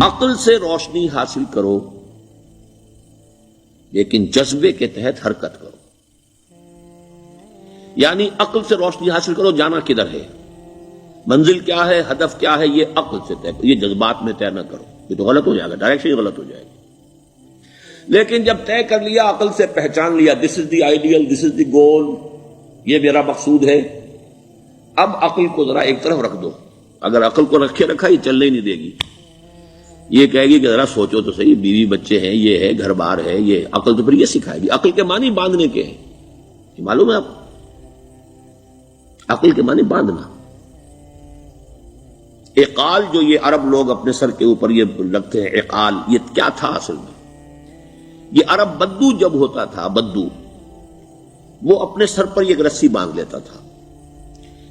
عقل سے روشنی حاصل کرو لیکن جذبے کے تحت حرکت کرو. یعنی عقل سے روشنی حاصل کرو، جانا کدھر ہے، منزل کیا ہے، ہدف کیا ہے، یہ عقل سے طے کرو. یہ جذبات میں طے نہ کرو، یہ تو غلط ہو جائے گا، ڈائریکشن ہی غلط ہو جائے گی. لیکن جب طے کر لیا، عقل سے پہچان لیا، دس از دی آئیڈیل، دس از دی گول، یہ میرا مقصود ہے، اب عقل کو ذرا ایک طرف رکھ دو. اگر عقل کو رکھے رکھا یہ چلنے ہی نہیں دے گی. یہ کہے گی کہ ذرا سوچو تو صحیح، بیوی بچے ہیں، یہ ہے، گھر بار ہے، یہ عقل تو پھر یہ سکھائے گی. عقل کے معنی باندھنے کے ہیں، یہ معلوم ہے آپ کو؟ عقل کے معنی باندھنا. اقال جو یہ عرب لوگ اپنے سر کے اوپر یہ لگتے ہیں، اقال، یہ کیا تھا اصل میں؟ یہ عرب بدو جب ہوتا تھا، بدو وہ اپنے سر پر ایک رسی باندھ لیتا تھا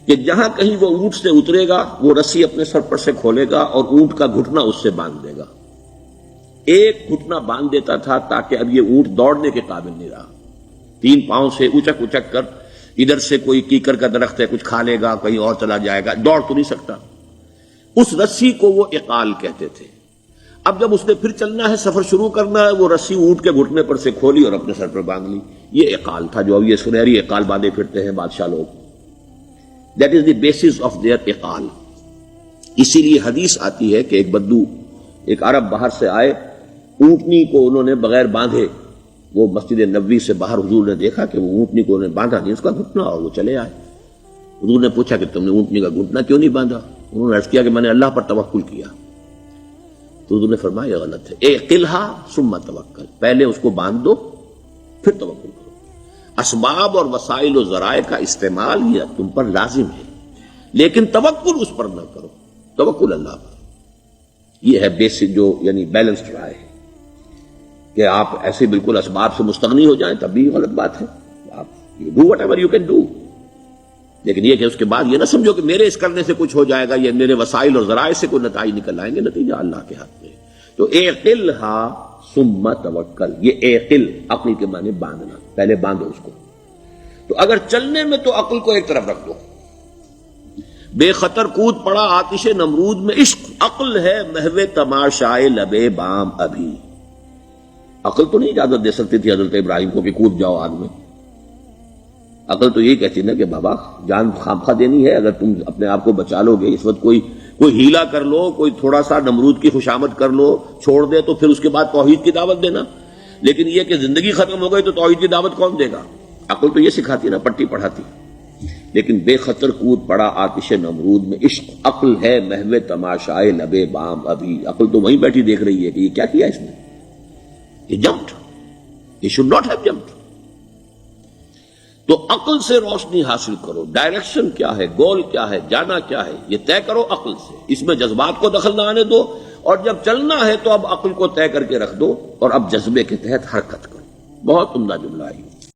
کہ جہاں کہیں وہ اونٹ سے اترے گا وہ رسی اپنے سر پر سے کھولے گا اور اونٹ کا گھٹنا اس سے باندھ دے گا. ایک گھٹنا باندھ دیتا تھا تاکہ اب یہ اونٹ دوڑنے کے قابل نہیں رہا. 3 پاؤں سے اچک اچک کر، ادھر سے کوئی کیکر کا درخت ہے کچھ کھا لے گا، کہیں اور چلا جائے گا، دوڑ تو نہیں سکتا. اس رسی کو وہ اقال کہتے تھے. اب جب اس نے پھر چلنا ہے، سفر شروع کرنا ہے، وہ رسی اونٹ کے گھٹنے پر سے کھولی اور اپنے سر پر باندھ لی. یہ اقال تھا جو اب یہ سنہری اقال باندھے پھرتے ہیں بادشاہ لوگ. That is the basis of their اقال. اسی لیے حدیث آتی ہے کہ ایک بدو، ایک عرب باہر سے آئے، اونٹنی کو انہوں نے بغیر باندھے، وہ مسجد نبوی سے باہر حضور نے دیکھا کہ وہ اونٹنی کو انہوں نے باندھا نہیں، اس کا گھٹنا، اور وہ چلے آئے. حضور نے پوچھا کہ تم نے اونٹنی کا گھٹنا کیوں نہیں باندھا؟ انہوں نے عرض کیا کہ میں نے اللہ پر توکل کیا. تو حضور نے فرمایا یہ غلط ہے. اعقلھا ثم توکل، پہلے اس کو باندھ دو پھر توکل کرو. اسباب اور وسائل و ذرائع کا استعمال یہ تم پر لازم ہے، لیکن توکل اس پر نہ کرو، توکل اللہ پر. یہ ہے بیسک جو یعنی بیلنسڈ رائے ہے کہ آپ ایسے بالکل اسباب سے مستغنی ہو جائیں تب بھی غلط بات ہے. آپ do what ever you can do, لیکن یہ کہ اس کے بعد یہ نہ سمجھو کہ میرے اس کرنے سے کچھ ہو جائے گا، یہ میرے وسائل اور ذرائع سے کوئی نتائج نکل آئیں گے. نتیجہ اللہ کے ہاتھ میں. تو اعقلھا ثم توکل، یہ اعقل، عقل کے معنی باندھنا، پہلے باندھو اس کو. تو اگر چلنے میں تو عقل کو ایک طرف رکھ دو. بے خطر کود پڑا آتش نمرود میں عشق، عقل ہے محو تماشائے لبے بام ابھی. عقل تو نہیں اجازت دے سکتی تھی حضرت ابراہیم کو کہ کود جاؤ آگ میں. عقل تو یہی کہتی نا کہ بابا جان خامخواہ دینی ہے، اگر تم اپنے آپ کو بچا لو گے، اس وقت کوئی ہیلا کر لو، کوئی تھوڑا سا نمرود کی خوشامد کر لو، چھوڑ دے تو پھر اس کے بعد توحید کی دعوت دینا. لیکن یہ کہ زندگی ختم ہو گئی تو توحید کی دعوت کون دے گا؟ عقل تو یہ سکھاتی نا، پٹی پڑھاتی. لیکن بے خطر کود پڑا آتش نمرود میں عشق، عقل ہے محو تماشائے لبے بام ابھی. عقل تو وہیں بیٹھی دیکھ رہی ہے کہ یہ کیا کیا اس نے، یہ جمپڈ، یہ شوڈ ناٹ ہیو جمپڈ. تو عقل سے روشنی حاصل کرو. ڈائریکشن کیا ہے، گول کیا ہے، جانا کیا ہے، یہ طے کرو عقل سے. اس میں جذبات کو دخل نہ آنے دو، اور جب چلنا ہے تو اب عقل کو طے کر کے رکھ دو اور اب جذبے کے تحت حرکت کرو. بہت عمدہ جملہ ہے.